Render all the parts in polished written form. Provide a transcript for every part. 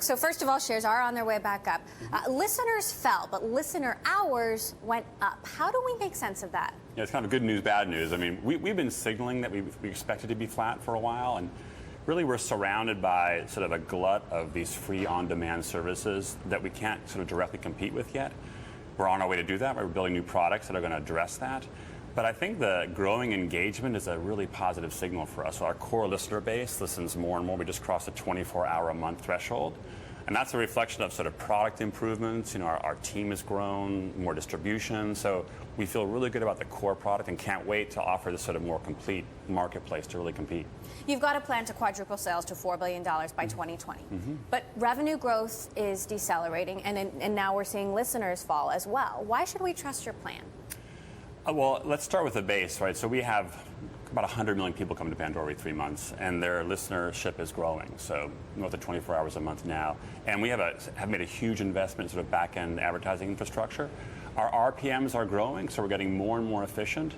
So first of all, shares are on their way back up. Listeners fell, but listener hours went up. How do we make sense of that? Yeah, it's kind of good news, bad news. I mean, we've been signaling that we expected to be flat for a while, and really we're surrounded by sort of a glut of these free on-demand services that we can't sort of directly compete with yet. We're on our way to do that. We're building new products that are going to address that. But I think the growing engagement is a really positive signal for us. So our core listener base listens more and more. We just crossed the 24-hour-a-month threshold. And that's a reflection of sort of product improvements. You know, our team has grown, more distribution. So we feel really good about the core product and can't wait to offer this sort of more complete marketplace to really compete. You've got a plan to quadruple sales to $4 billion by 2020. But revenue growth is decelerating, and now we're seeing listeners fall as well. Why should we trust your plan? Well, let's start with the base, right? So we have about 100 million people come to Pandora every 3 months, and their listenership is growing. So north of 24 hours a month now. And we have made a huge investment in sort of back-end advertising infrastructure. Our RPMs are growing, so we're getting more and more efficient.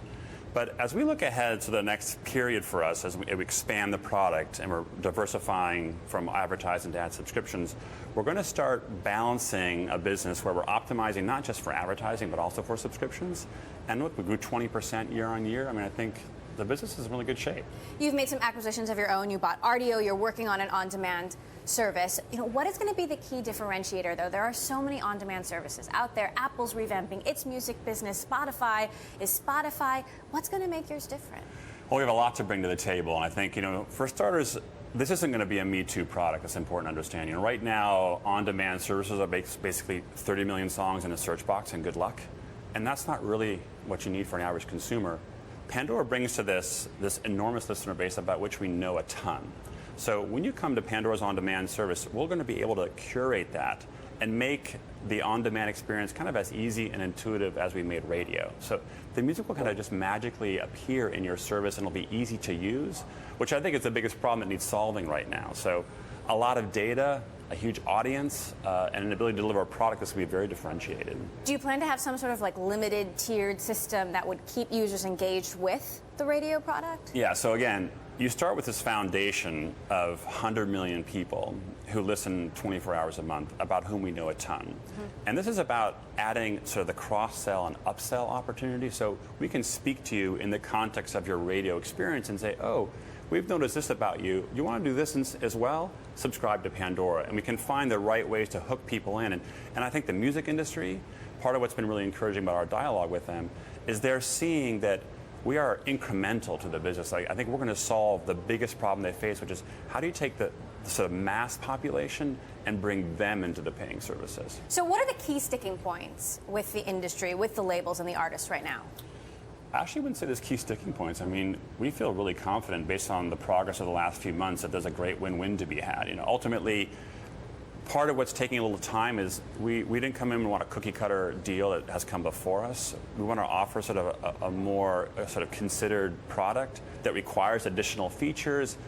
But as we look ahead to the next period for us, as we expand the product and we're diversifying from advertising to ad subscriptions, we're going to start balancing a business where we're optimizing not just for advertising, but also for subscriptions. And look, we grew 20% year on year. I mean, I think the business is in really good shape. You've made some acquisitions of your own. You bought RDO. You're working on an on-demand service. You know, what is going to be the key differentiator, though? There are so many on-demand services out there. Apple's revamping its music business. Spotify is Spotify. What's going to make yours different? Well, we have a lot to bring to the table, and I think, you know, for starters, this isn't going to be a Me Too product. That's important to understand. You know, right now, on-demand services are basically 30 million songs in a search box, and good luck. And that's not really what you need for an average consumer. Pandora brings to this enormous listener base about which we know a ton. So when you come to Pandora's on-demand service, we're going to be able to curate that and make the on-demand experience kind of as easy and intuitive as we made radio. So the music will kind of just magically appear in your service, and it'll be easy to use, which I think is the biggest problem that needs solving right now. So a lot of data, a huge audience, and an ability to deliver a product that's going to be very differentiated. Do you plan to have some sort of like limited tiered system that would keep users engaged with the radio product? Yeah, so again, you start with this foundation of 100 million people who listen 24 hours a month, about whom we know a ton. And this is about adding sort of the cross-sell and upsell opportunity. So we can speak to you in the context of your radio experience and say, oh, we've noticed this about you. You want to do this as well? Subscribe to Pandora. And we can find the right ways to hook people in. And I think the music industry, part of what's been really encouraging about our dialogue with them is they're seeing that we are incremental to the business. I think we're going to solve the biggest problem they face, which is how do you take the sort of mass population and bring them into the paying services? So what are the key sticking points with the industry, with the labels and the artists right now? I actually wouldn't say there's key sticking points. I mean, we feel really confident based on the progress of the last few months that there's a great win-win to be had. You know, ultimately, part of what's taking a little time is we didn't come in and want a cookie-cutter deal that has come before us. We want to offer sort of a more sort of considered product that requires additional features.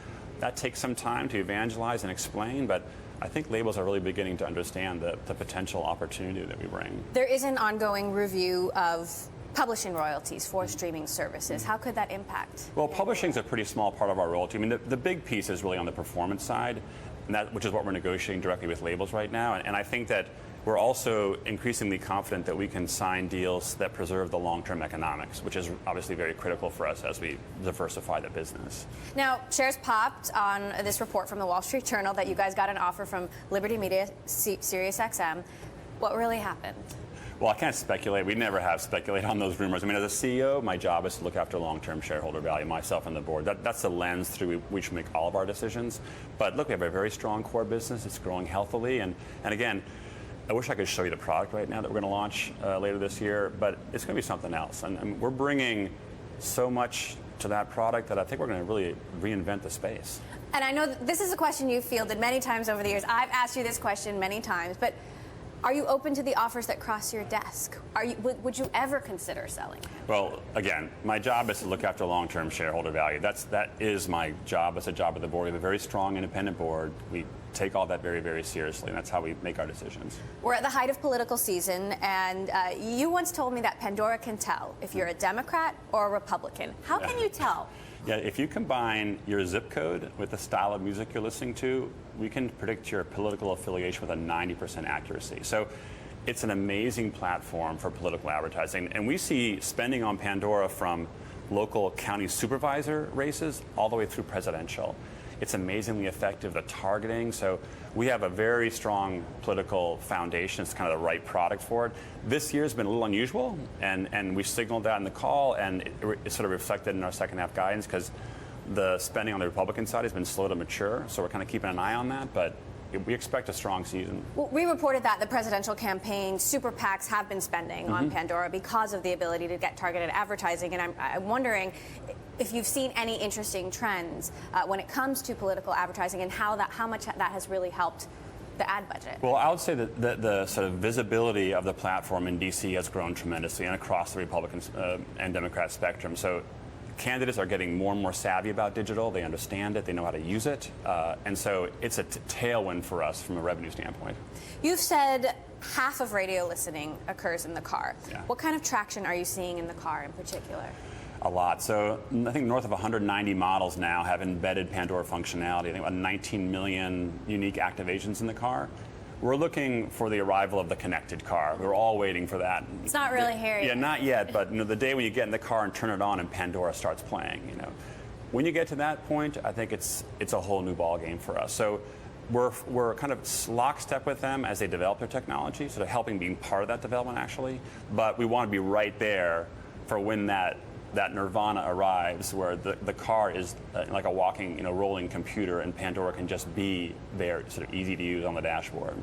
That takes some time to evangelize and explain, but I think labels are really beginning to understand the potential opportunity that we bring. There is an ongoing review of publishing royalties for streaming services. How could that impact? Well, publishing is a pretty small part of our royalty. I mean, the big piece is really on the performance side, and which is what we're negotiating directly with labels right now. And I think that we're also increasingly confident that we can sign deals that preserve the long-term economics, which is obviously very critical for us as we diversify the business. Now, shares popped on this report from the Wall Street Journal that you guys got an offer from Liberty Media, SiriusXM. What really happened? Well, I can't speculate. We never have speculated on those rumors. I mean, as a CEO, my job is to look after long-term shareholder value, myself and the board. That's the lens through which we make all of our decisions. But look, we have a very strong core business. It's growing healthily. And again, I wish I could show you the product right now that we're going to launch later this year, but it's going to be something else. And we're bringing so much to that product that I think we're going to really reinvent the space. And I know this is a question you've fielded many times over the years. I've asked you this question many times, but are you open to the offers that cross your desk? Would you ever consider selling? Well, again, my job is to look after long-term shareholder value. That is my job. It's a job of the board. We have a very strong independent board. We take all that very, very seriously, and that's how we make our decisions. We're at the height of political season, and you once told me that Pandora can tell if you're a Democrat or a Republican. How can you tell? Yeah, if you combine your zip code with the style of music you're listening to, we can predict your political affiliation with a 90% accuracy. So it's an amazing platform for political advertising. And we see spending on Pandora from local county supervisor races all the way through presidential. It's amazingly effective, the targeting. So we have a very strong political foundation. It's kind of the right product for it. This year's been a little unusual, and we signaled that in the call, and it's sort of reflected in our second half guidance because the spending on the Republican side has been slow to mature. So we're kind of keeping an eye on that, but we expect a strong season. Well, we reported that the presidential campaign, super PACs have been spending on Pandora because of the ability to get targeted advertising. And I'm wondering if you've seen any interesting trends when it comes to political advertising and how much that has really helped the ad budget. Well, I would say that the sort of visibility of the platform in D.C. has grown tremendously and across the Republican and Democrat spectrum. So candidates are getting more and more savvy about digital. They understand it. They know how to use it. And so it's a tailwind for us from a revenue standpoint. You've said half of radio listening occurs in the car. Yeah. What kind of traction are you seeing in the car in particular? A lot. So I think north of 190 models now have embedded Pandora functionality. I think about 19 million unique activations in the car. We're looking for the arrival of the connected car. We're all waiting for that. It's not really here yet. Yeah, not yet, but the day when you get in the car and turn it on and Pandora starts playing, When you get to that point, I think it's a whole new ball game for us. So we're kind of lockstep with them as they develop their technology, sort of helping being part of that development actually. But we want to be right there for when that nirvana arrives, where the car is like a walking, rolling computer, and Pandora can just be there, sort of easy to use on the dashboard.